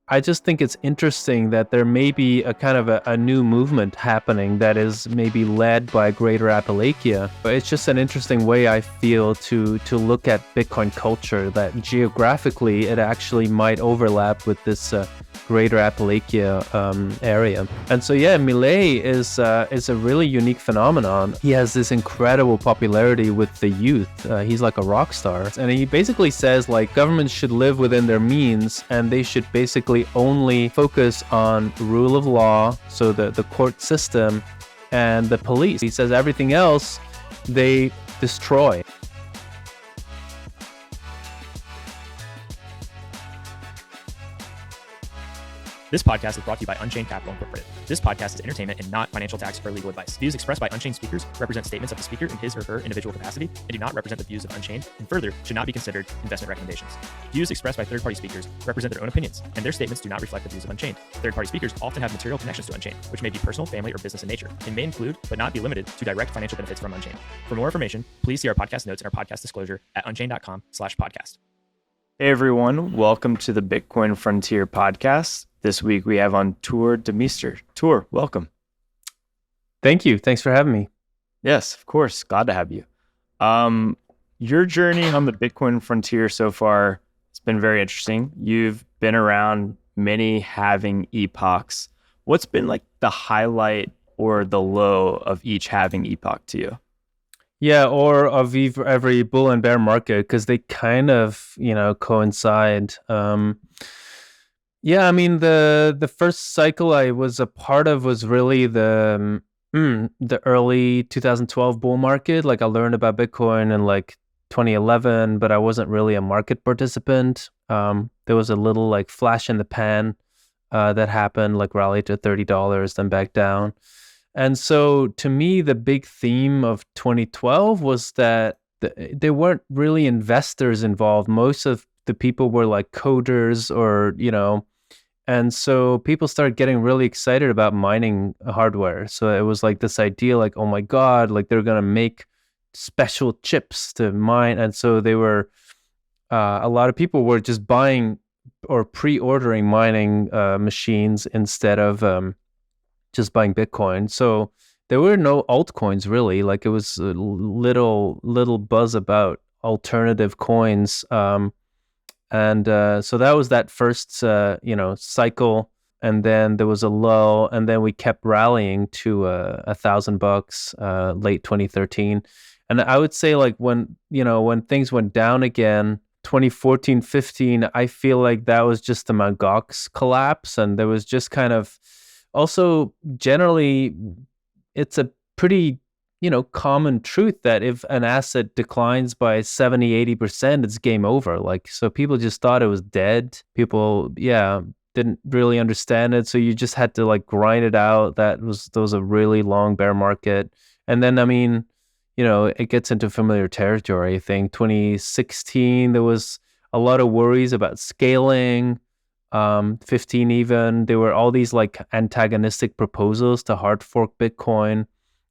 I just think it's interesting that there may be a kind of a new movement happening that is maybe led by Greater Appalachia. But it's just an interesting way, I feel, to look at Bitcoin culture, that geographically it actually might overlap with this Greater Appalachia area. And so yeah, Milei is a really unique phenomenon. He has this incredible popularity with the youth. He's like a rock star. And he basically says like governments should live within their means and they should basically only focus on rule of law, so the court system and the police. He says everything else they destroy. This podcast is brought to you by Unchained Capital Incorporated. This podcast is entertainment and not financial, tax, or legal advice. Views expressed by Unchained speakers represent statements of the speaker in his or her individual capacity and do not represent the views of Unchained, and further, should not be considered investment recommendations. Views expressed by third-party speakers represent their own opinions, and their statements do not reflect the views of Unchained. Third-party speakers often have material connections to Unchained, which may be personal, family, or business in nature, and may include, but not be limited to, direct financial benefits from Unchained. For more information, please see our podcast notes and our podcast disclosure at unchained.com/podcast. Hey everyone, welcome to the Bitcoin Frontier podcast. This week we have on Tuur Demeester. Tuur, welcome. Thank you. Thanks for having me. Yes, of course. Glad to have you. Your journey on the Bitcoin Frontier so far has been very interesting. You've been around many halving epochs. What's been like the highlight or the low of each halving epoch to you? Yeah, or of every bull and bear market, because they kind of, coincide. Yeah, I mean, the first cycle I was a part of was really the early 2012 bull market. Like I learned about Bitcoin in like 2011, but I wasn't really a market participant. There was a little like flash in the pan that happened, like rallied to $30, then back down. And so to me, the big theme of 2012 was that there weren't really investors involved. Most of the people were like coders or, and so people started getting really excited about mining hardware. So it was like this idea like, oh my God, like they're going to make special chips to mine. And so they were, a lot of people were just buying or pre-ordering mining machines instead of just buying Bitcoin. So there were no altcoins really. Like it was a little buzz about alternative coins. And so that was that first, cycle. And then there was a lull, and then we kept rallying to $1,000 late 2013. And I would say like when things went down again, 2014, 15, I feel like that was just the Mt. Gox collapse. And there was just kind of, also, generally, it's a pretty, common truth that if an asset declines by 70, 80%, it's game over. Like, so people just thought it was dead. People, didn't really understand it. So you just had to like grind it out. There was a really long bear market. And then, I mean, it gets into familiar territory. I think 2016, there was a lot of worries about scaling. 15 even, there were all these like antagonistic proposals to hard fork Bitcoin.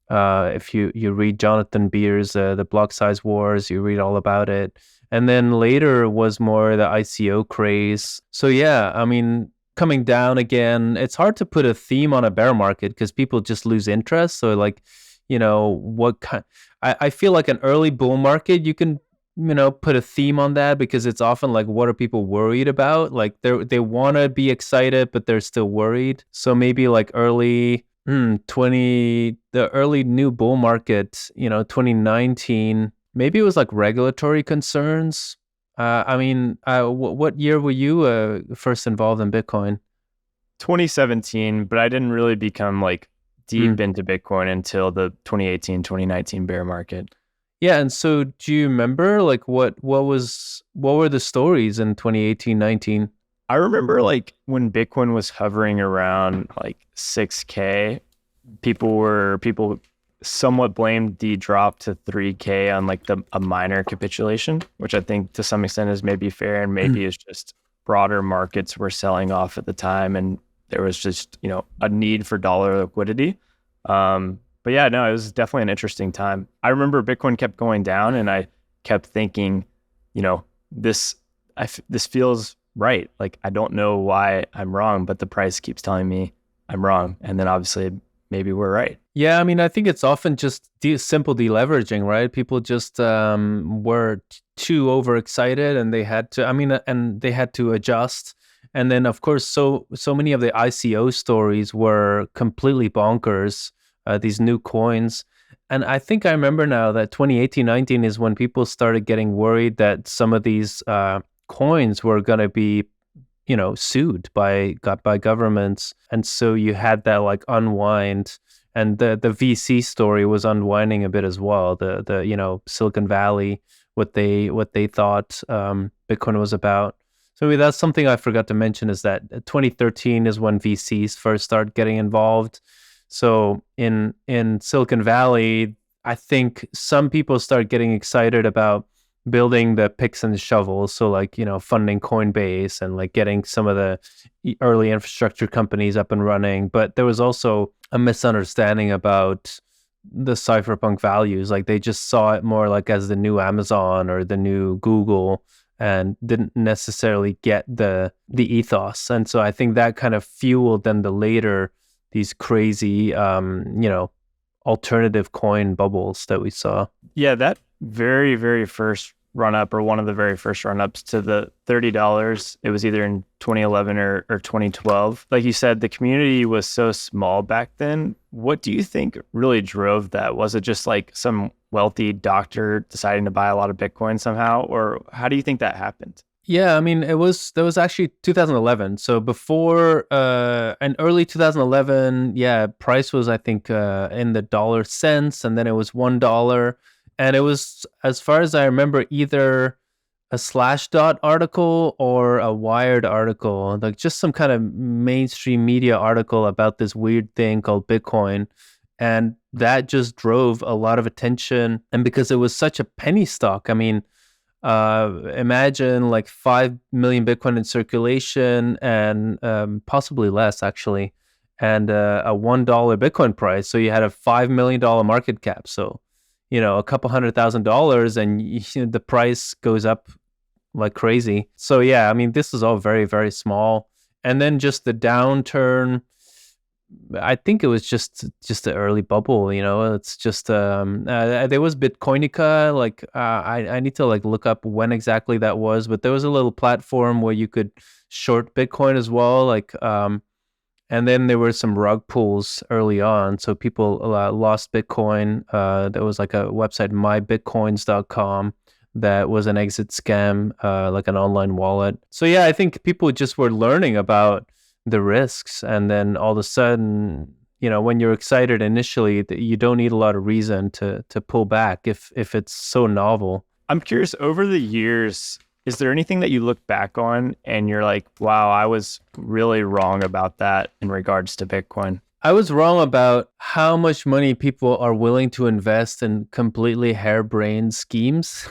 If you read Jonathan Beer's The Block Size Wars, you read all about it. And then later was more the ICO craze. So yeah, I mean, coming down again, it's hard to put a theme on a bear market because people just lose interest. So like, what kind, I feel like an early bull market, you can put a theme on that because it's often like, what are people worried about? Like they want to be excited, but they're still worried. So maybe like the early new bull market, 2019, maybe it was like regulatory concerns. What year were you first involved in Bitcoin? 2017, but I didn't really become like deep into Bitcoin until the 2018, 2019 bear market. Yeah, and so do you remember like what were the stories in 2018, 19? I remember like when Bitcoin was hovering around like 6K, people somewhat blamed the drop to 3K on like a minor capitulation, which I think to some extent is maybe fair, and maybe it's just broader markets were selling off at the time and there was just, a need for dollar liquidity. But yeah, no, it was definitely an interesting time. I remember Bitcoin kept going down and I kept thinking, this feels right. Like, I don't know why I'm wrong, but the price keeps telling me I'm wrong. And then obviously maybe we're right. Yeah, I mean, I think it's often just simple deleveraging, right? People just were too overexcited, and they had to. I mean, and they had to adjust. And then, of course, so many of the ICO stories were completely bonkers. These new coins, and I think I remember now that 2018, 19 is when people started getting worried that some of these coins were going to be, sued by governments, and so you had that like unwind. And the VC story was unwinding a bit as well. The Silicon Valley, what they thought Bitcoin was about. So maybe that's something I forgot to mention, is that 2013 is when VCs first start getting involved. So in Silicon Valley, I think some people start getting excited about building the picks and shovels. So like, funding Coinbase and like getting some of the early infrastructure companies up and running. But there was also a misunderstanding about the cypherpunk values. Like they just saw it more like as the new Amazon or the new Google, and didn't necessarily get the ethos. And so I think that kind of fueled then these crazy, alternative coin bubbles that we saw. Yeah, that very, very first run up, or one of the very first run ups to the $30, it was either in 2011 or 2012. Like you said, the community was so small back then. What do you think really drove that? Was it just like some wealthy doctor deciding to buy a lot of Bitcoin somehow? Or how do you think that happened? Yeah, I mean, that was actually 2011. So before, in early 2011, yeah, price was, I think, in the dollar cents, and then it was $1. And it was, as far as I remember, either a Slashdot article or a Wired article, like just some kind of mainstream media article about this weird thing called Bitcoin. And that just drove a lot of attention. And because it was such a penny stock, I mean, imagine like 5 million Bitcoin in circulation, and possibly less actually, and a $1 Bitcoin price. So you had a $5 million market cap. So, a couple $100,000, and the price goes up like crazy. So yeah, I mean, this is all very, very small. And then just the downturn, I think it was just the early bubble. It's just there was Bitcoinica. Like I need to like look up when exactly that was, but there was a little platform where you could short Bitcoin as well. Like and then there were some rug pulls early on, so people lost Bitcoin. There was like a website, mybitcoins.com, that was an exit scam, like an online wallet. So yeah, I think people just were learning about the risks, and then all of a sudden, when you're excited initially, you don't need a lot of reason to pull back if it's so novel. I'm curious, over the years, is there anything that you look back on and you're like, wow, I was really wrong about that in regards to Bitcoin? I was wrong about how much money people are willing to invest in completely harebrained schemes.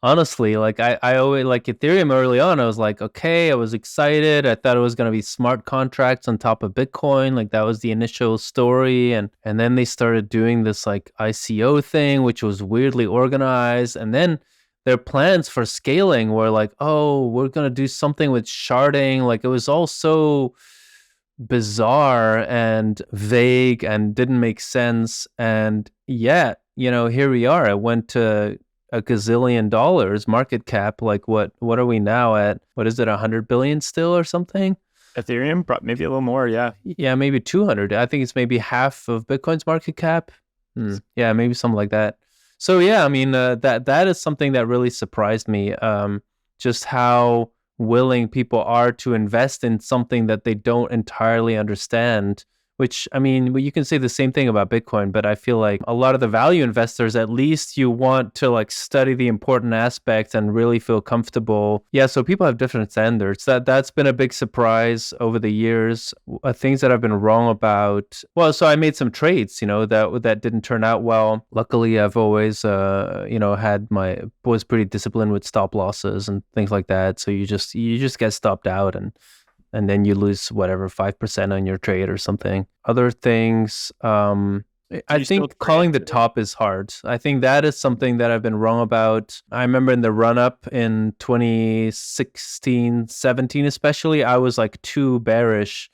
Honestly, like I always like Ethereum early on. I was like, okay, I was excited. I thought it was going to be smart contracts on top of Bitcoin. Like that was the initial story. And then they started doing this like ICO thing, which was weirdly organized. And then their plans for scaling were like, oh, we're going to do something with sharding. Like it was all so bizarre and vague and didn't make sense. And yet, here we are. I went to a gazillion dollars market cap. Like what are we now at? What is it, 100 billion still or something? Ethereum, maybe a little more, yeah. Yeah, maybe 200. I think it's maybe half of Bitcoin's market cap. Yeah, maybe something like that. So yeah, I mean, that is something that really surprised me. Just how willing people are to invest in something that they don't entirely understand. Which, I mean, you can say the same thing about Bitcoin, but I feel like a lot of the value investors, at least you want to like study the important aspects and really feel comfortable. Yeah, so people have different standards. That's been a big surprise over the years. Things that I've been wrong about. Well, so I made some trades, that didn't turn out well. Luckily, I've always, was pretty disciplined with stop losses and things like that. So you just get stopped out, and then you lose whatever 5% on your trade or something. Other things, I you still think calling the translate? top is hard. I think that is something that I've been wrong about. I remember in the run up in 2016, 17, especially, I was like too bearish.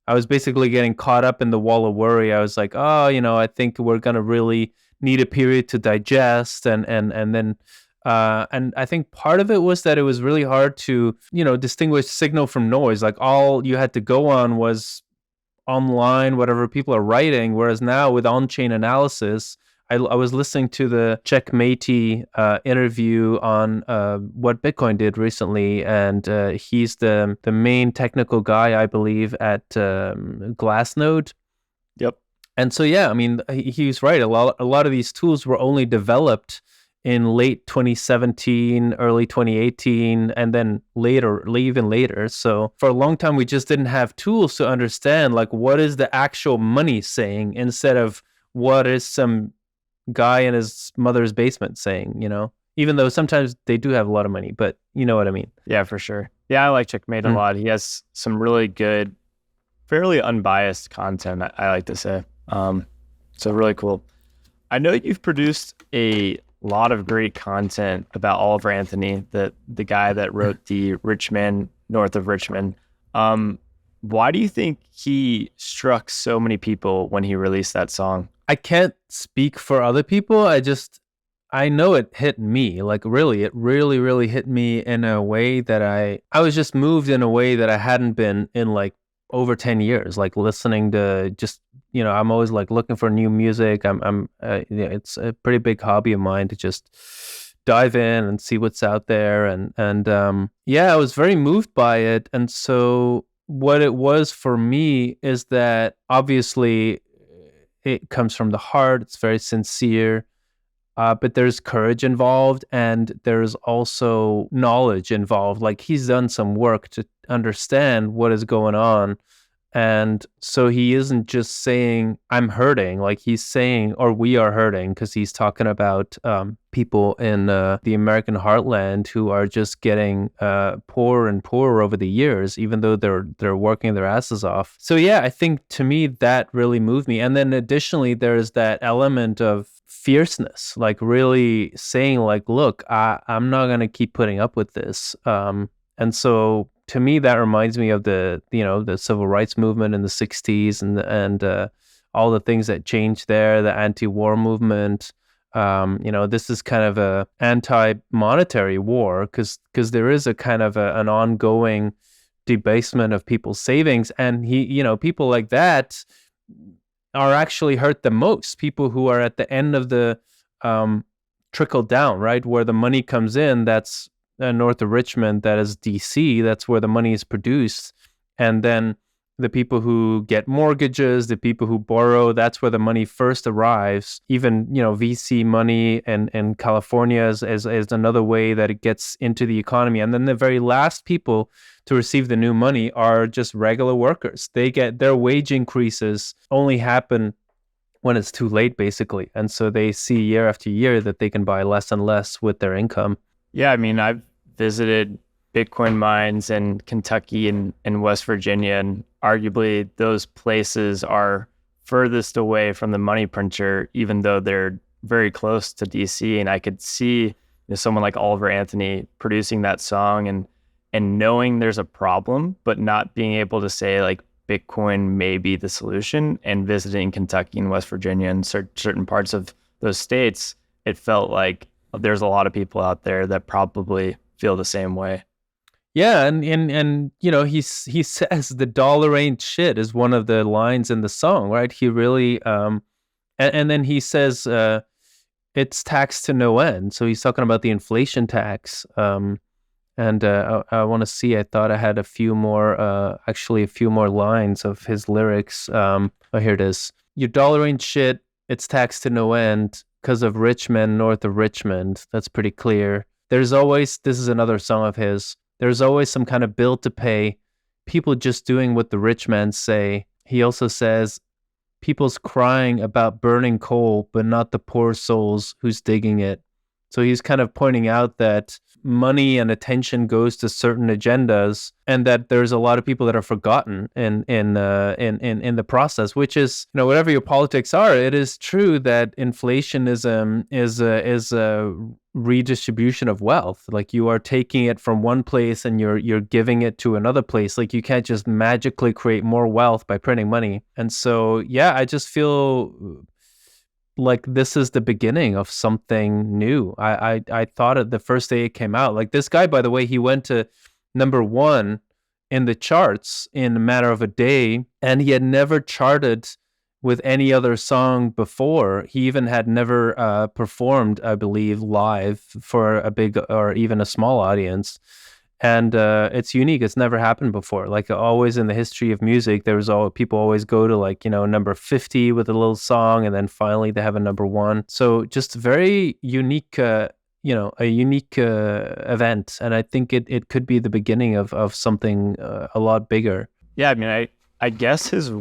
I was basically getting caught up in the wall of worry. I was like, oh, I think we're going to really need a period to digest. And then, and I think part of it was that it was really hard to, distinguish signal from noise. Like all you had to go on was online, whatever people are writing. Whereas now with on-chain analysis, I was listening to the Checkmatey interview on what Bitcoin did recently, and he's the main technical guy, I believe, at Glassnode. Yep. And so, yeah, I mean, he was right. A lot of these tools were only developed in late 2017, early 2018, and then even later. So for a long time, we just didn't have tools to understand, like, what is the actual money saying instead of what is some guy in his mother's basement saying, even though sometimes they do have a lot of money, but you know what I mean? Yeah, for sure. Yeah, I like Checkmate a lot. He has some really good, fairly unbiased content, I like to say. So really cool. I know you've produced a lot of great content about Oliver Anthony, the guy that wrote the Richmond, North of Richmond. Why do you think he struck so many people when he released that song? I can't speak for other people. I know it hit me. Like really, it really, really hit me in a way that I was just moved in a way that I hadn't been in like over 10 years, like listening to just, I'm always like looking for new music. It's a pretty big hobby of mine to just dive in and see what's out there. And yeah, I was very moved by it. And so what it was for me is that obviously it comes from the heart. It's very sincere. But there's courage involved, and there's also knowledge involved. Like he's done some work to understand what is going on. And so he isn't just saying, I'm hurting, like he's saying, or we are hurting, because he's talking about people in the American heartland who are just getting poorer and poorer over the years, even though they're working their asses off. So yeah, I think to me that really moved me. And then additionally, there's that element of fierceness, like really saying like, look, I'm not going to keep putting up with this. And so to me, that reminds me of the civil rights movement in the 60s and all the things that changed there, the anti-war movement. This is kind of a anti-monetary war because there is a kind of an ongoing debasement of people's savings. And people like that are actually hurt the most. People who are at the end of the trickle down, right? Where the money comes in, that's north of Richmond, that is DC, that's where the money is produced. And then the people who get mortgages, the people who borrow, that's where the money first arrives. Even, VC money and California is another way that it gets into the economy. And then the very last people to receive the new money are just regular workers. They get their wage increases only happen when it's too late, basically. And so they see year after year that they can buy less and less with their income. Yeah, I mean, I've visited Bitcoin mines in Kentucky and West Virginia, and arguably those places are furthest away from the money printer, even though they're very close to DC. And I could see someone like Oliver Anthony producing that song and knowing there's a problem, but not being able to say like Bitcoin may be the solution. And visiting Kentucky and West Virginia and certain parts of those states, it felt like there's a lot of people out there that probably feel the same way. Yeah, and he says the dollar ain't shit is one of the lines in the song, right? He really and then he says it's taxed to no end. So he's talking about the inflation tax. And I want to see. I thought I had a few more lines of his lyrics. Oh, here it is. Your dollar ain't shit. It's taxed to no end because of rich men north of Richmond. That's pretty clear. There's always, this is another song of his, there's always some kind of bill to pay. People just doing what the rich men say. He also says, people's crying about burning coal, but not the poor souls who's digging it. So he's kind of pointing out that money and attention goes to certain agendas, and that there's a lot of people that are forgotten in the process. Which is, whatever your politics are, it is true that inflationism is a redistribution of wealth. Like, you are taking it from one place and you're giving it to another place. Like, you can't just magically create more wealth by printing money. And so, yeah, I just feel like this is the beginning of something new. I thought it the first day it came out. Like, this guy, by the way, he went to number 1 in the charts in a matter of a day, and he had never charted with any other song before. He even had never performed, I believe, live for a big or even a small audience. And it's unique. It's never happened before. Like, always in the history of music, people always go to, like, number 50 with a little song, and then finally they have a number 1. So just very unique, a unique event. And I think it could be the beginning of something a lot bigger. Yeah, I mean, I guess his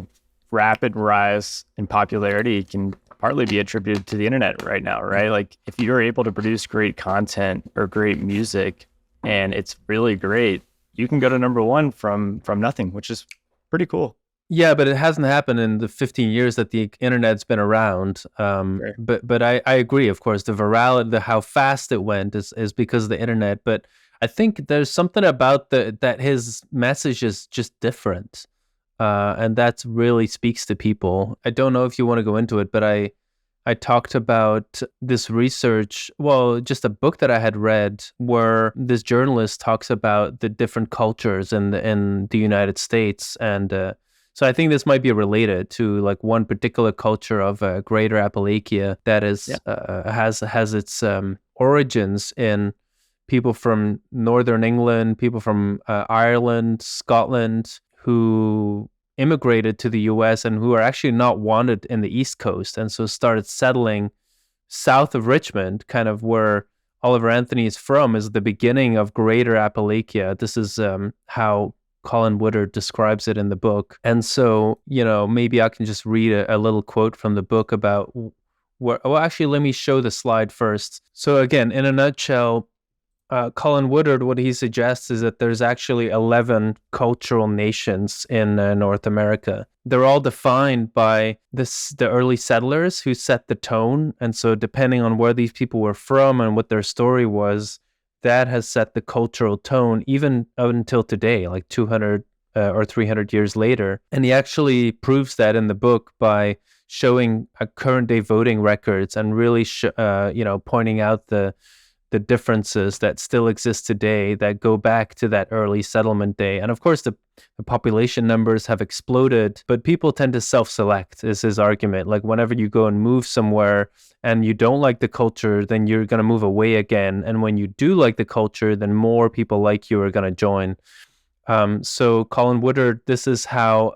rapid rise in popularity can partly be attributed to the internet right now, right? Like, if you're able to produce great content or great music, and it's really great, you can go to number 1 from nothing, which is pretty cool. Yeah, but it hasn't happened in the 15 years that the internet's been around. Right. But I agree, of course, the virality, how fast it went is because of the internet. But I think there's something about that his message is just different. And that really speaks to people. I don't know if you want to go into it, but I talked about this research, just a book that I had read, where this journalist talks about the different cultures in the United States. And so I think this might be related to, like, one particular culture of Greater Appalachia that has its origins in people from Northern England, people from Ireland, Scotland, who immigrated to the US and who are actually not wanted in the East Coast, and so started settling south of Richmond, kind of where Oliver Anthony is from, is the beginning of Greater Appalachia. This is how Colin Woodard describes it in the book. And so, maybe I can just read a little quote from the book about actually, let me show the slide first. So again, in a nutshell, Colin Woodard, what he suggests is that there's actually 11 cultural nations in North America. They're all defined by the early settlers who set the tone. And so depending on where these people were from and what their story was, that has set the cultural tone even until today, like 200 or 300 years later. And he actually proves that in the book by showing current day voting records and really, pointing out the differences that still exist today that go back to that early settlement day. And of course, the population numbers have exploded, but people tend to self-select, is his argument. Like, whenever you go and move somewhere and you don't like the culture, then you're going to move away again. And when you do like the culture, then more people like you are going to join. So Colin Woodard, this is how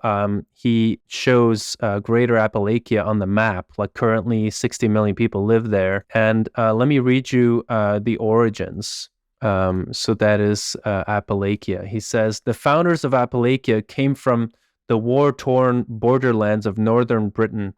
he shows Greater Appalachia on the map. Like, currently 60 million people live there. And let me read you the origins. So that is Appalachia. He says, the founders of Appalachia came from the war-torn borderlands of northern Britain.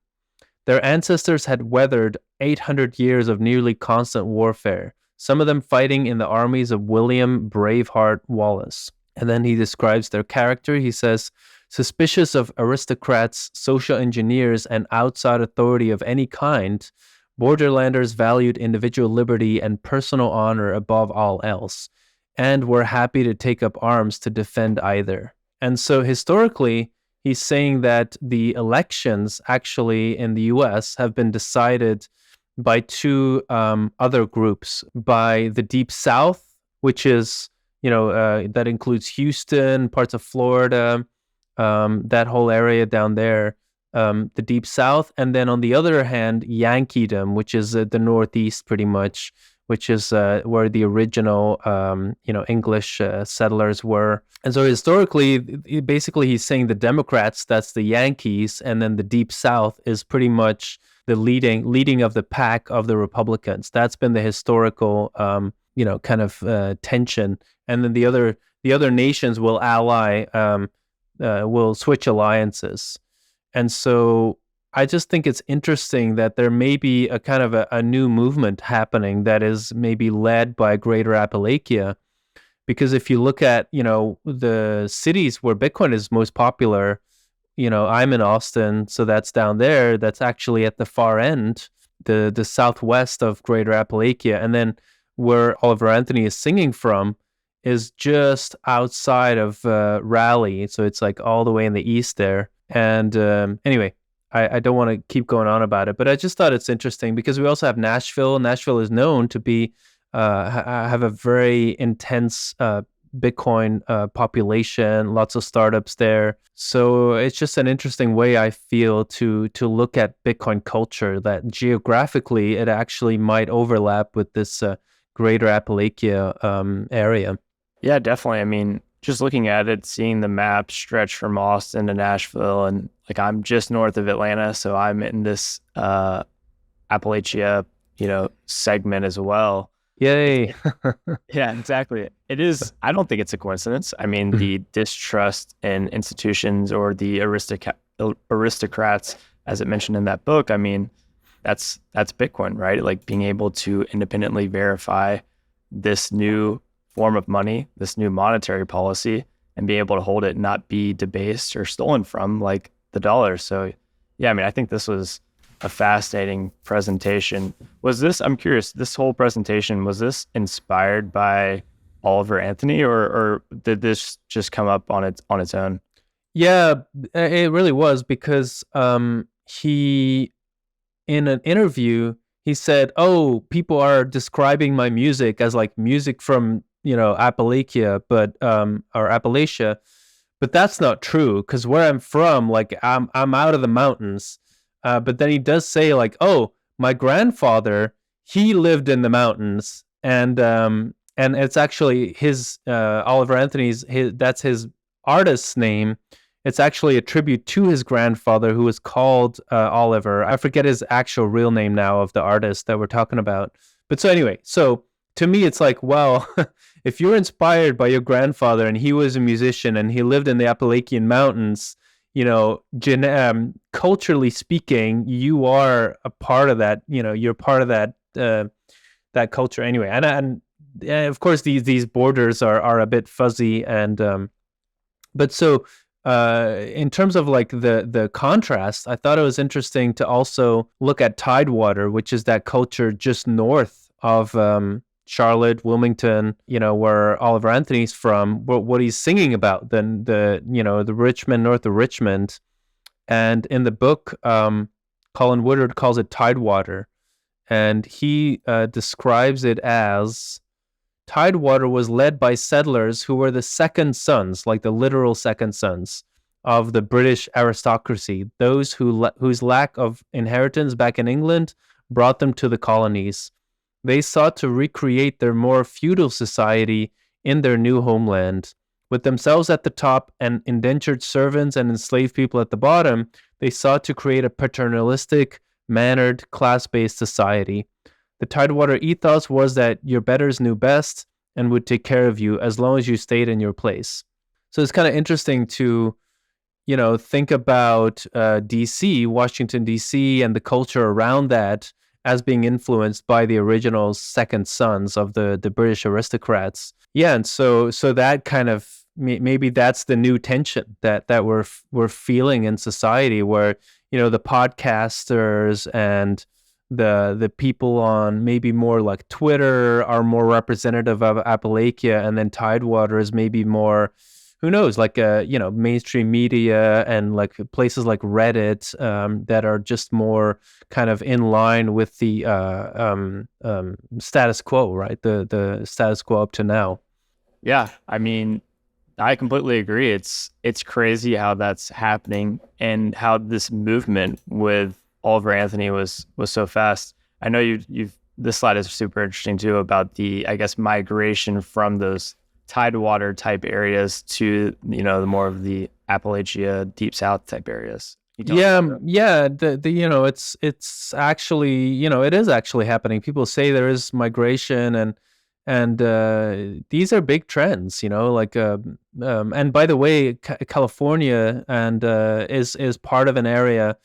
Their ancestors had weathered 800 years of nearly constant warfare, some of them fighting in the armies of William Braveheart Wallace. And then he describes their character. He says, suspicious of aristocrats, social engineers, and outside authority of any kind, Borderlanders valued individual liberty and personal honor above all else, and were happy to take up arms to defend either. And so historically, he's saying that the elections actually in the US have been decided by two other groups, by the Deep South, which is that includes Houston, parts of Florida, that whole area down there, the Deep South. And then on the other hand, Yankeedom, which is the Northeast pretty much, which is where the original, English settlers were. And so historically, basically he's saying the Democrats, that's the Yankees, and then the Deep South is pretty much the leading of the pack of the Republicans. That's been the historical, kind of tension. And then the other nations will ally, will switch alliances. And so I just think it's interesting that there may be a kind of a new movement happening that is maybe led by Greater Appalachia. Because if you look at, the cities where Bitcoin is most popular, I'm in Austin, so that's down there. That's actually at the far end, the southwest of Greater Appalachia. And then where Oliver Anthony is singing from is just outside of Raleigh. So it's like all the way in the east there. And anyway, I don't want to keep going on about it, but I just thought it's interesting because we also have Nashville. Nashville is known to be have a very intense Bitcoin population, lots of startups there. So it's just an interesting way, I feel, to look at Bitcoin culture, that geographically it actually might overlap with this Greater Appalachia area. Yeah, definitely. I mean, just looking at it, seeing the map stretch from Austin to Nashville, and like I'm just north of Atlanta, so I'm in this Appalachia, segment as well. Yay. Yeah, exactly. It is. I don't think it's a coincidence. I mean, the distrust in institutions or the aristocrats, as it mentioned in that book, I mean, that's Bitcoin, right? Like being able to independently verify this new form of money, this new monetary policy, and be able to hold it and not be debased or stolen from like the dollar. So yeah, I mean, I think this was a fascinating presentation. I'm curious, this whole presentation, was this inspired by Oliver Anthony or did this just come up on its own? Yeah, it really was, because he, in an interview, he said, "Oh, people are describing my music as like music from, Appalachia, or Appalachia, but that's not true, because where I'm from, like I'm out of the mountains." But then he does say like, "Oh, my grandfather, he lived in the mountains," and it's actually his Oliver Anthony's, that's his artist's name. It's actually a tribute to his grandfather, who was called Oliver. I forget his actual real name now of the artist that we're talking about. But so anyway, so to me, it's like, well, if you're inspired by your grandfather and he was a musician and he lived in the Appalachian Mountains, culturally speaking, you are a part of that. You're part of that culture anyway. And of course, these borders are a bit fuzzy. And but so in terms of like the contrast, I thought it was interesting to also look at Tidewater, which is that culture just north of Charlotte, Wilmington, where Oliver Anthony's from, what he's singing about, the Richmond, north of Richmond. And in the book, Colin Woodard calls it Tidewater. And he describes it as Tidewater was led by settlers who were the second sons, like the literal second sons of the British aristocracy, those whose lack of inheritance back in England brought them to the colonies. They sought to recreate their more feudal society in their new homeland. With themselves at the top and indentured servants and enslaved people at the bottom, they sought to create a paternalistic, mannered, class-based society. The Tidewater ethos was that your betters knew best and would take care of you as long as you stayed in your place. So it's kind of interesting to, think about DC, Washington, DC, and the culture around that as being influenced by the original second sons of the British aristocrats. Yeah, and so that kind of, maybe that's the new tension that we're feeling in society, where the podcasters and the people on maybe more like Twitter are more representative of Appalachia, and then Tidewater is maybe more, who knows, like mainstream media and like places like Reddit that are just more kind of in line with the status quo, right? The status quo up to now. Yeah, I mean, I completely agree. It's crazy how that's happening and how this movement with Oliver Anthony was so fast. I know you've this slide is super interesting too, about the, I guess, migration from those Tidewater type areas to the more of the Appalachia deep south type areas. Yeah. It's actually, it is actually happening. People say there is migration, and these are big trends, like and by the way, California and is part of an area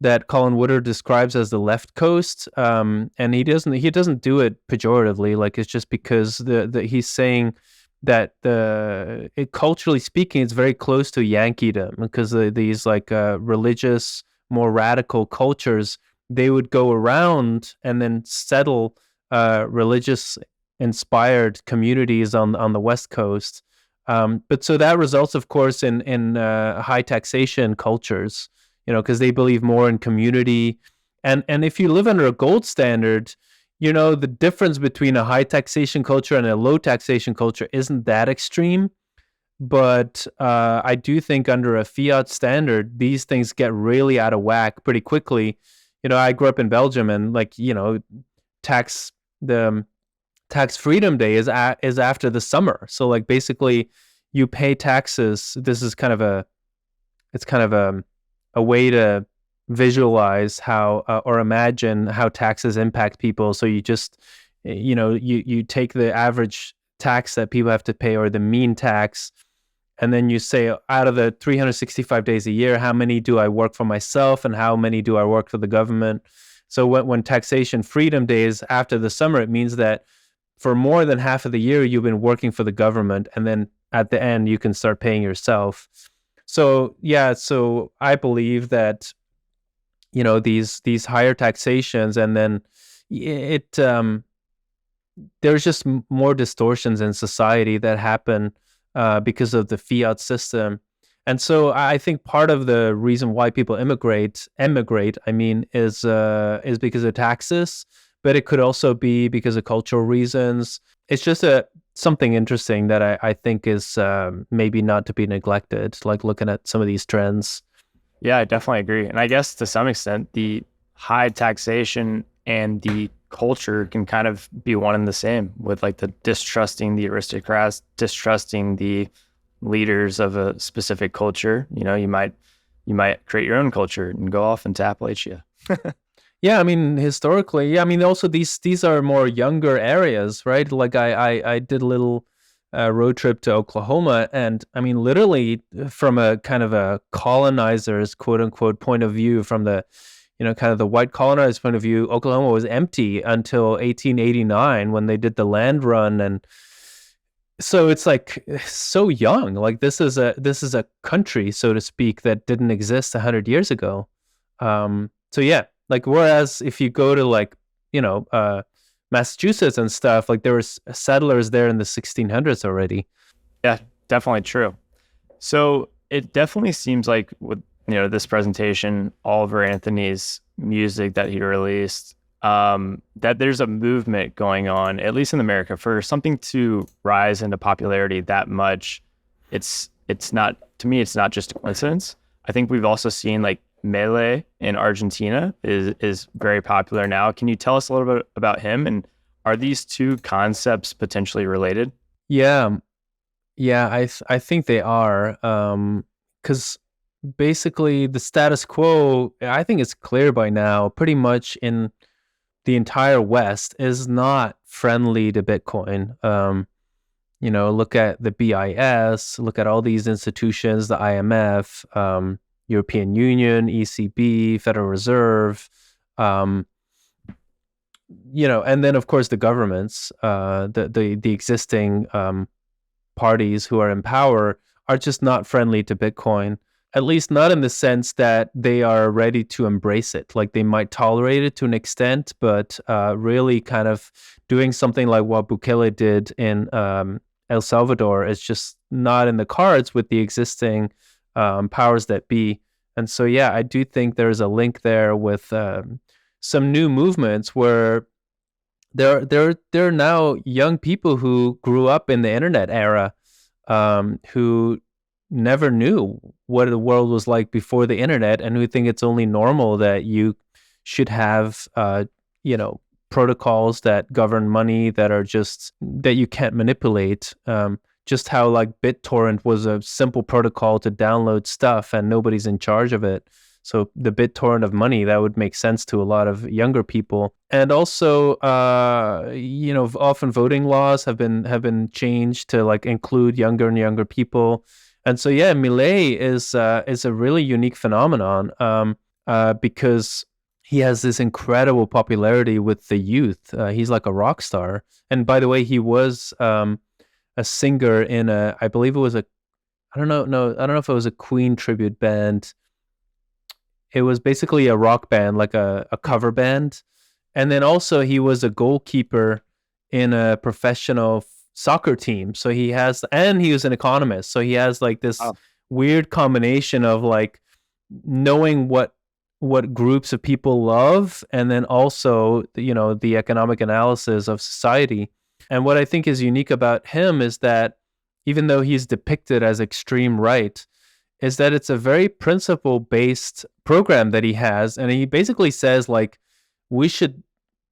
that Colin Woodard describes as the left coast, and he doesn't do it pejoratively. Like, it's just because he's saying that culturally speaking, it's very close to Yankeedom, because these like religious, more radical cultures, they would go around and then settle religious inspired communities on the West Coast. But so that results, of course, in high taxation cultures, because they believe more in community. And if you live under a gold standard, the difference between a high taxation culture and a low taxation culture isn't that extreme. But I do think under a fiat standard, these things get really out of whack pretty quickly. I grew up in Belgium, and the tax freedom day is after the summer. So like basically you pay taxes. This is kind of a way to visualize how or imagine how taxes impact people. So you just you take the average tax that people have to pay, or the mean tax, and then you say, out of the 365 days a year, how many do I work for myself and how many do I work for the government? So when taxation freedom day is after the summer, it means that for more than half of the year, you've been working for the government, and then at the end, you can start paying yourself. So yeah, so I believe that these higher taxations, and then there's just more distortions in society that happen because of the fiat system. And so I think part of the reason why people emigrate, I mean, is because of taxes, but it could also be because of cultural reasons. It's just something interesting that I think is maybe not to be neglected, like looking at some of these trends. Yeah, I definitely agree. And I guess to some extent, the high taxation and the culture can kind of be one and the same, with like the distrusting the aristocrats, distrusting the leaders of a specific culture. You might create your own culture and go off into Appalachia. Yeah, I mean, historically, yeah, I mean, also these are more younger areas, right? Like I did a little road trip to Oklahoma, and I mean, literally from a kind of a colonizer's quote unquote point of view, from the kind of the white colonized point of view, Oklahoma was empty until 1889 when they did the land run. And so it's like so young. Like this is a country, so to speak, that didn't exist 100 years ago. So yeah, like whereas if you go to Massachusetts and stuff, like there was settlers there in the 1600s already. Yeah, definitely true. So it definitely seems like with this presentation, Oliver Anthony's music that he released, that there's a movement going on, at least in America, for something to rise into popularity that much. It's not, to me, it's not just a coincidence. I think we've also seen like Milei in Argentina is very popular now. Can you tell us a little bit about him, and are these two concepts potentially related? Yeah, I think they are, because basically the status quo, I think it's clear by now, pretty much in the entire West, is not friendly to Bitcoin. Look at the BIS, look at all these institutions, the IMF, European Union, ECB, Federal Reserve, and then of course the governments, the existing parties who are in power are just not friendly to Bitcoin. At least not in the sense that they are ready to embrace it. Like they might tolerate it to an extent, but really kind of doing something like what Bukele did in El Salvador is just not in the cards with the existing powers that be. And so, yeah, I do think there's a link there with some new movements where there are now young people who grew up in the internet era, who never knew what the world was like before the internet, and who think it's only normal that you should have protocols that govern money that you can't manipulate. Just how like BitTorrent was a simple protocol to download stuff and nobody's in charge of it. So the BitTorrent of money, that would make sense to a lot of younger people. And also, often voting laws have been changed to like include younger and younger people. And so, yeah, Milei is a really unique phenomenon. because he has this incredible popularity with the youth. He's like a rock star. And by the way, he was a singer in I believe it was I don't know, no, I don't know if it was a Queen tribute band. It was basically a rock band, like a cover band. And then also he was a goalkeeper in a professional soccer team. So and he was an economist. So he has like this weird combination of like knowing what groups of people love, and then also, the economic analysis of society. And what I think is unique about him is that even though he's depicted as extreme right, is that it's a very principle-based program that he has. And he basically says, like, we should,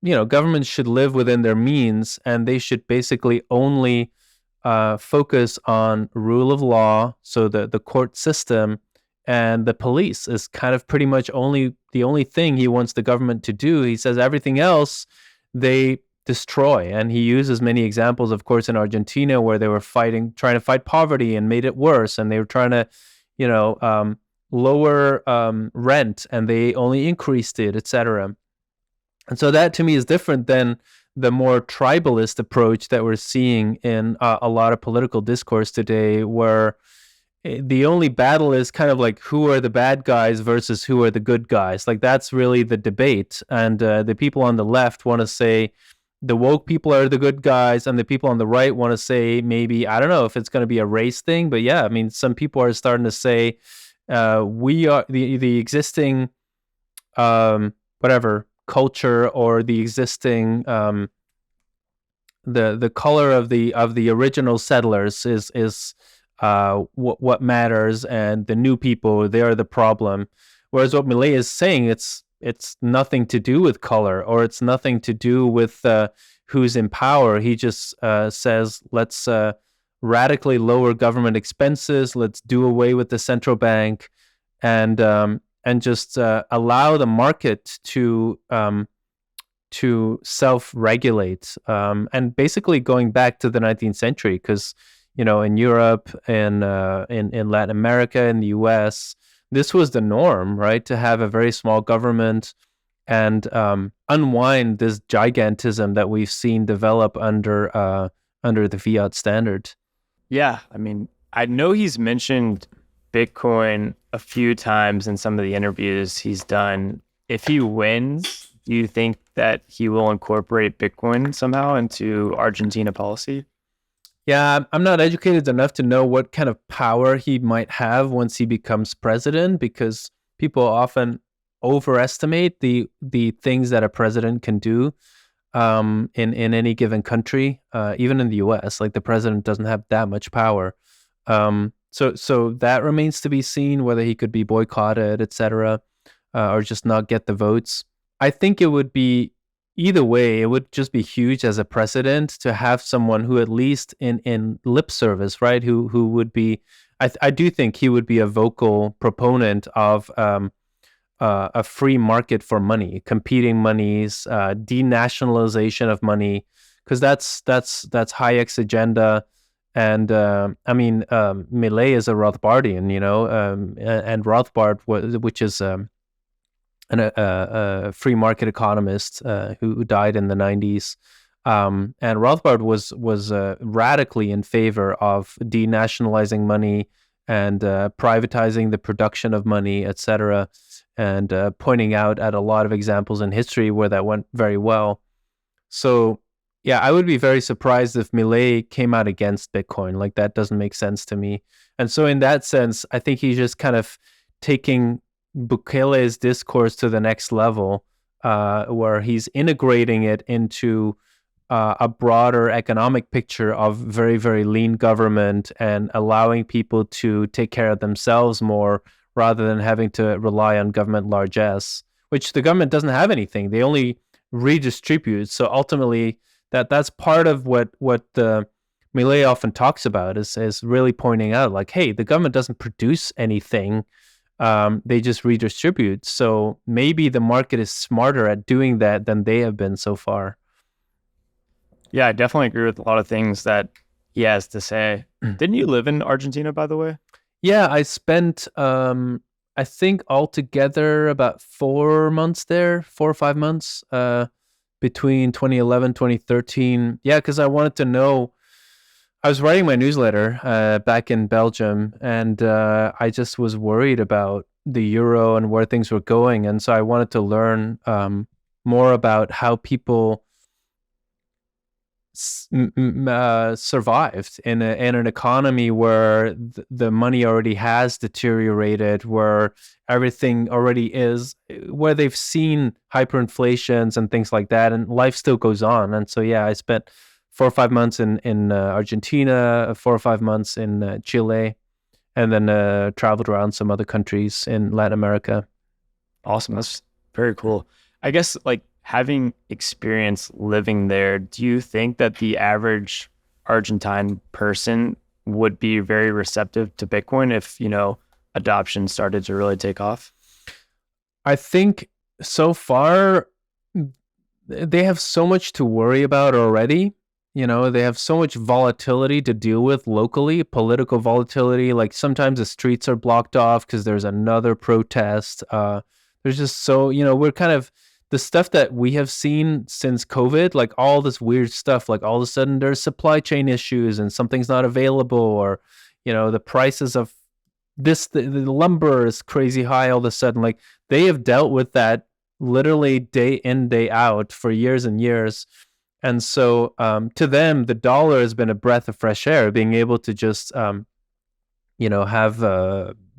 governments should live within their means, and they should basically only focus on rule of law, so the court system, and the police is kind of pretty much the only thing he wants the government to do. He says everything else they destroy. And he uses many examples, of course, in Argentina, where they were trying to fight poverty and made it worse. And they were trying to, lower rent, and they only increased it, etc. And so that to me is different than the more tribalist approach that we're seeing in a lot of political discourse today, where the only battle is kind of like who are the bad guys versus who are the good guys. Like that's really the debate. And the people on the left want to say the woke people are the good guys, and the people on the right want to say maybe, I don't know if it's going to be a race thing, but yeah, I mean, some people are starting to say we are the existing whatever culture, or the existing the color of the original settlers is what matters, and the new people, they are the problem. Whereas what Milei is saying, it's nothing to do with color, or it's nothing to do with who's in power. He just says, let's radically lower government expenses, let's do away with the central bank, and just allow the market to self-regulate, and basically going back to the 19th century, because in Europe and in Latin America, in the US, this was the norm, right? To have a very small government and unwind this gigantism that we've seen develop under the fiat standard. Yeah, I mean, I know he's mentioned Bitcoin a few times in some of the interviews he's done. If he wins, do you think that he will incorporate Bitcoin somehow into Argentina policy? Yeah, I'm not educated enough to know what kind of power he might have once he becomes president, because people often overestimate the things that a president can do in any given country, even in the US. Like the president doesn't have that much power. So that remains to be seen, whether he could be boycotted, etc., or just not get the votes. I think it would be either way, it would just be huge as a precedent to have someone who, at least in lip service, right, who would be, I do think he would be a vocal proponent of a free market for money, competing monies, denationalization of money, because that's Hayek's agenda. And I mean, Milei is a Rothbardian, and Rothbard, which is a free market economist who died in the 90s. And Rothbard was radically in favor of denationalizing money and privatizing the production of money, etc., and pointing out at a lot of examples in history where that went very well. So, yeah, I would be very surprised if Milei came out against Bitcoin. Like, that doesn't make sense to me. And so in that sense, I think he's just kind of taking Bukele's discourse to the next level, where he's integrating it into a broader economic picture of very, very lean government and allowing people to take care of themselves more rather than having to rely on government largesse, which the government doesn't have anything. They only redistribute. So ultimately, that's part of what Milei often talks about is really pointing out, like, hey, the government doesn't produce anything. They just redistribute. So maybe the market is smarter at doing that than they have been so far. Yeah, I definitely agree with a lot of things that he has to say. Didn't you live in Argentina, by the way? Yeah, I spent I I think altogether about 4 months there, 4 or 5 months, between 2011, 2013. Yeah, because I wanted to know. I was writing my newsletter back in Belgium, and I just was worried about the euro and where things were going. And so I wanted to learn more about how people survived in an economy where the money already has deteriorated, where everything already is, where they've seen hyperinflations and things like that, and life still goes on. And so, yeah, I spent 4 or 5 months in Argentina, 4 or 5 months in Chile, and then traveled around some other countries in Latin America. Awesome. That's very cool. I guess like having experience living there, do you think that the average Argentine person would be very receptive to Bitcoin if, adoption started to really take off? I think so far they have so much to worry about already. They have so much volatility to deal with locally, political volatility. Like sometimes the streets are blocked off because there's another protest. There's just we're kind of the stuff that we have seen since COVID, like all this weird stuff, like all of a sudden there's supply chain issues and something's not available, or, the prices of the lumber is crazy high all of a sudden. Like they have dealt with that literally day in, day out for years and years. And so to them, the dollar has been a breath of fresh air, being able to just, have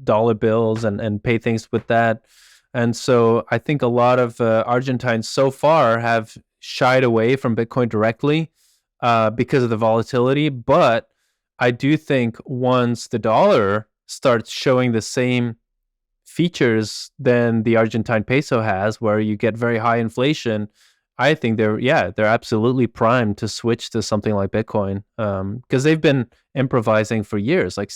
dollar bills and pay things with that. And so I think a lot of Argentines so far have shied away from Bitcoin directly because of the volatility. But I do think once the dollar starts showing the same features than the Argentine peso has, where you get very high inflation, I think they're absolutely primed to switch to something like Bitcoin because they've been improvising for years. Like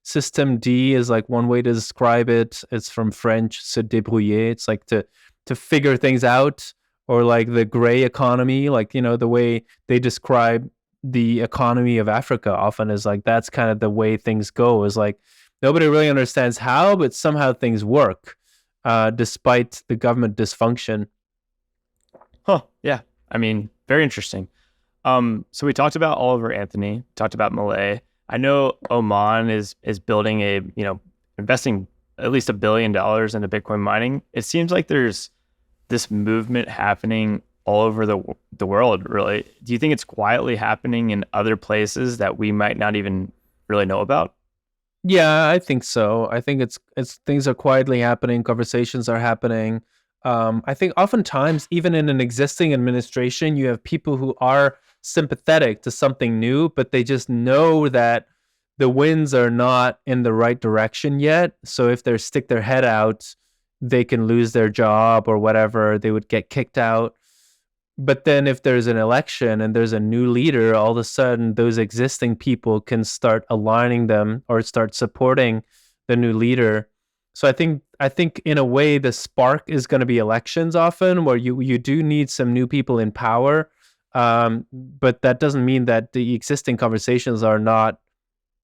System D is like one way to describe it. It's from French, se débrouiller. It's like to figure things out, or like the gray economy, like, the way they describe the economy of Africa often is like, that's kind of the way things go, is like nobody really understands how, but somehow things work despite the government dysfunction. Huh. Yeah. I mean, very interesting. So we talked about Oliver Anthony, talked about Milei. I know Oman is building investing at least $1 billion into Bitcoin mining. It seems like there's this movement happening all over the world, really. Do you think it's quietly happening in other places that we might not even really know about? Yeah, I think so. I think it's things are quietly happening, conversations are happening. I think oftentimes, even in an existing administration, you have people who are sympathetic to something new, but they just know that the winds are not in the right direction yet. So if they stick their head out, they can lose their job or whatever. They would get kicked out. But then if there's an election and there's a new leader, all of a sudden those existing people can start aligning them or start supporting the new leader. So I think in a way the spark is going to be elections often, where you do need some new people in power. But that doesn't mean that the existing conversations are not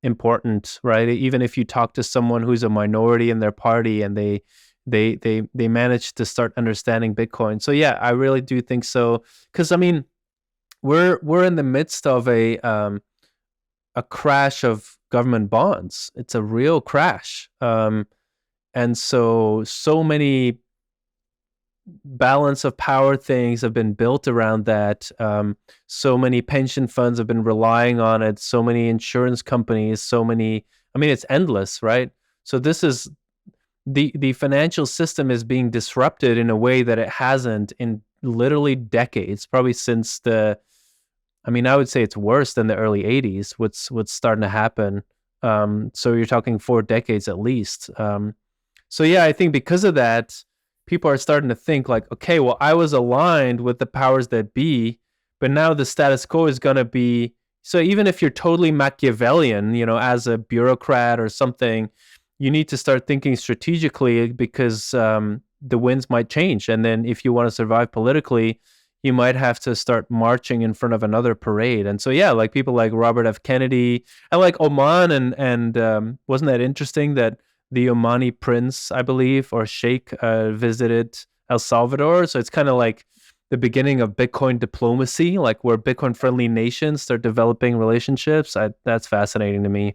important, right? Even if you talk to someone who's a minority in their party and they manage to start understanding Bitcoin. So yeah, I really do think so. Because I mean, we're in the midst of a crash of government bonds. It's a real crash. And so many balance of power things have been built around that. So many pension funds have been relying on it. So many insurance companies, it's endless, right? So this is the financial system is being disrupted in a way that it hasn't in literally decades, probably since I would say it's worse than the early 80s, what's starting to happen. So you're talking 4 decades at least. So yeah, I think because of that, people are starting to think like, okay, well, I was aligned with the powers that be, but now the status quo is going to be, so even if you're totally Machiavellian, as a bureaucrat or something, you need to start thinking strategically because the winds might change. And then if you want to survive politically, you might have to start marching in front of another parade. And so, yeah, like people like Robert F. Kennedy, I like Oman and wasn't that interesting that the Omani prince, I believe, or sheikh visited El Salvador. So it's kind of like the beginning of Bitcoin diplomacy, like where Bitcoin friendly nations start developing relationships. That's fascinating to me.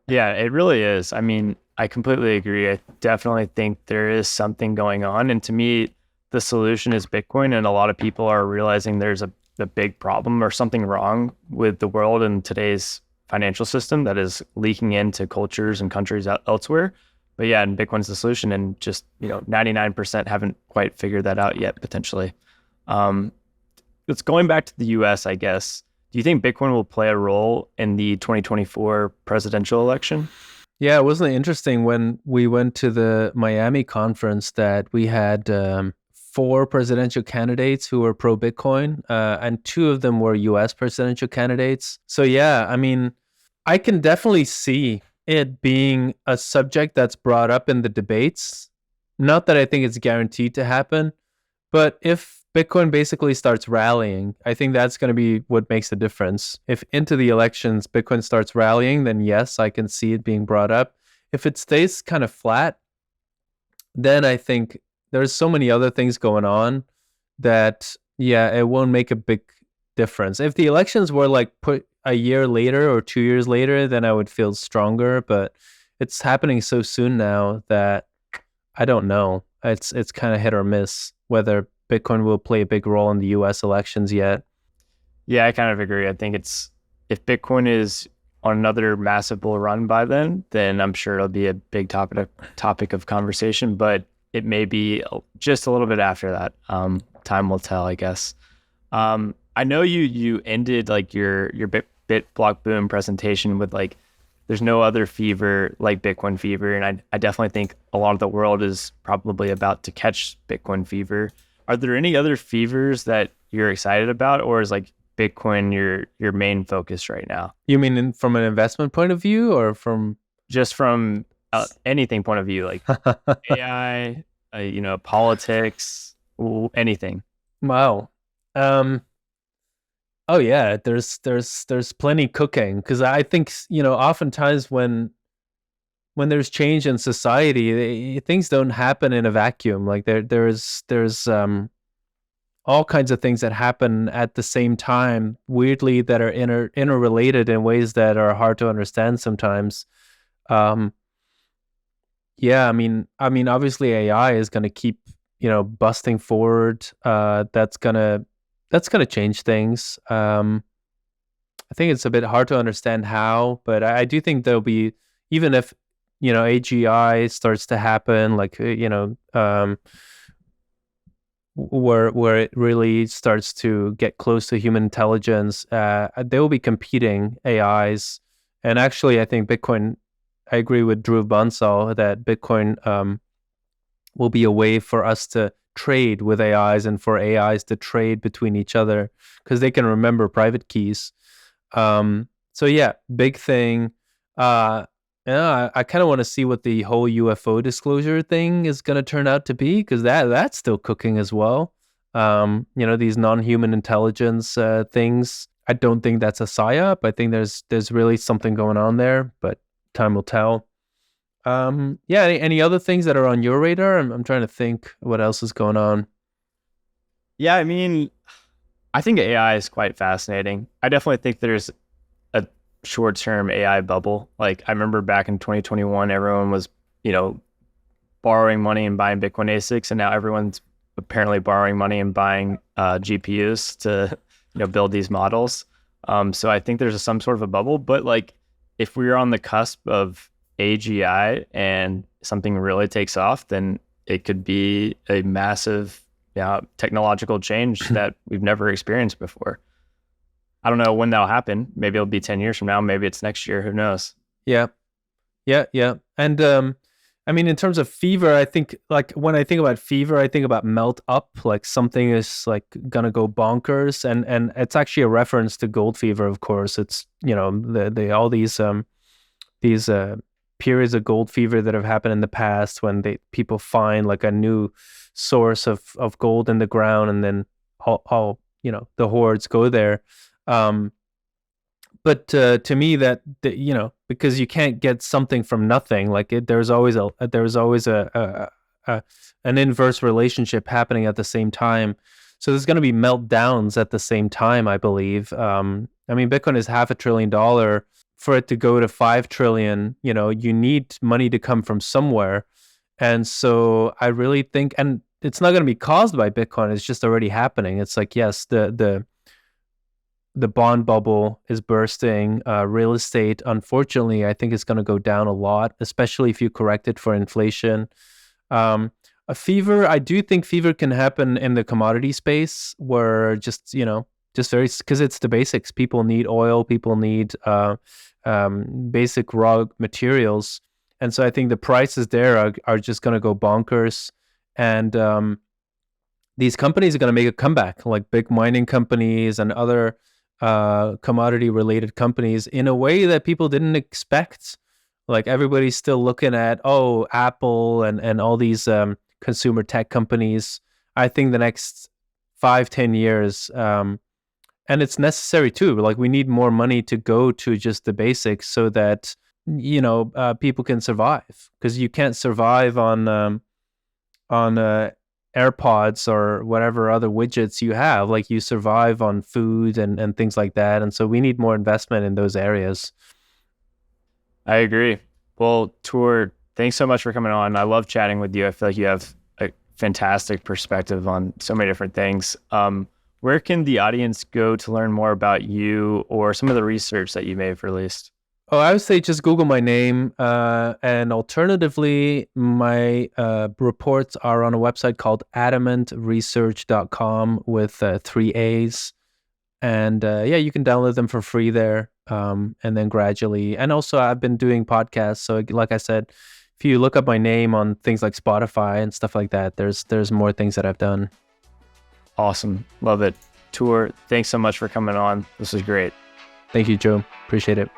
Yeah, it really is. I mean, I completely agree. I definitely think there is something going on. And to me, the solution is Bitcoin. And a lot of people are realizing there's a big problem or something wrong with the world and today's financial system that is leaking into cultures and countries elsewhere. But yeah, and Bitcoin's the solution. And just, 99% haven't quite figured that out yet, potentially. It's going back to the US, I guess. Do you think Bitcoin will play a role in the 2024 presidential election? Yeah, wasn't it interesting when we went to the Miami conference that we had 4 presidential candidates who were pro Bitcoin, and 2 of them were US presidential candidates. So yeah, I mean, I can definitely see it being a subject that's brought up in the debates. Not that I think it's guaranteed to happen, but if Bitcoin basically starts rallying, I think that's going to be what makes the difference. If into the elections Bitcoin starts rallying, then yes, I can see it being brought up. If it stays kind of flat, then I think there's so many other things going on that, yeah, it won't make a big difference. If the elections were like put a year later or 2 years later, then I would feel stronger. But it's happening so soon now that I don't know. It's kind of hit or miss whether Bitcoin will play a big role in the US elections yet. Yeah, I kind of agree. I think if Bitcoin is on another massive bull run by then I'm sure it'll be a big topic of conversation, but it may be just a little bit after that. Time will tell, I guess. I know you ended like your bit block boom presentation with like, there's no other fever like Bitcoin fever. And I definitely think a lot of the world is probably about to catch Bitcoin fever. Are there any other fevers that you're excited about, or is like Bitcoin your main focus right now? You mean from an investment point of view, or from just from anything point of view, like AI, politics, anything? Wow. Oh yeah, there's plenty cooking, because I think oftentimes when there's change in society, things don't happen in a vacuum. Like there's all kinds of things that happen at the same time, weirdly, that are interrelated in ways that are hard to understand sometimes. Yeah, I mean, obviously AI is going to keep busting forward. That's gonna change things. I think it's a bit hard to understand how, but I do think there'll be, even if AGI starts to happen, like where it really starts to get close to human intelligence, they will be competing AIs. And actually, I think Bitcoin, I agree with Drew Bansal that Bitcoin will be a way for us to trade with AIs and for AIs to trade between each other, because they can remember private keys. So yeah, big thing. Yeah, I kind of want to see what the whole UFO disclosure thing is going to turn out to be, because that's still cooking as well. These non-human intelligence things. I don't think that's a psyop. I think there's really something going on there, but time will tell. Yeah. Any other things that are on your radar? I'm trying to think what else is going on. Yeah, I mean, I think AI is quite fascinating. I definitely think there's a short-term AI bubble. Like I remember back in 2021, everyone was, borrowing money and buying Bitcoin ASICs, and now everyone's apparently borrowing money and buying GPUs to, build these models. So I think there's some sort of a bubble, but like if we're on the cusp of AGI and something really takes off, then it could be a massive technological change that we've never experienced before. I don't know when that'll happen. Maybe it'll be 10 years from now. Maybe it's next year. Who knows? Yeah. And I mean, in terms of fever, I think like when I think about fever, I think about melt up, like something is like gonna go bonkers, and it's actually a reference to gold fever, of course. It's the all these periods of gold fever that have happened in the past when people find like a new source of gold in the ground, and then all the hordes go there. but to me that because you can't get something from nothing. Like there's always an inverse relationship happening at the same time. So there's going to be meltdowns at the same time, I believe. I mean, Bitcoin is $500 billion. For it to go to 5 trillion, you need money to come from somewhere. And so I really think, and it's not going to be caused by Bitcoin. It's just already happening. It's like, yes, the bond bubble is bursting. Real estate, unfortunately, I think is going to go down a lot, especially if you correct it for inflation. A fever, I do think fever can happen in the commodity space, where just very, because it's the basics. People need oil. People need basic raw materials. And so I think the prices there are just going to go bonkers. And these companies are going to make a comeback, like big mining companies and other commodity-related companies, in a way that people didn't expect. Like everybody's still looking at, Apple and all these consumer tech companies. I think the next 5-10 years, and it's necessary too. Like we need more money to go to just the basics so that people can survive, because you can't survive on AirPods or whatever other widgets you have. Like you survive on food and things like that. And so we need more investment in those areas. I agree. Well, Tuur, thanks so much for coming on. I love chatting with you. I feel like you have a fantastic perspective on so many different things. Where can the audience go to learn more about you or some of the research that you may have released? Oh, I would say just Google my name. And alternatively, my reports are on a website called adamantresearch.com with 3 A's. And you can download them for free there. And then gradually. And also, I've been doing podcasts. So like I said, if you look up my name on things like Spotify and stuff like that, there's more things that I've done. Awesome. Love it. Tuur, thanks so much for coming on. This was great. Thank you, Joe. Appreciate it.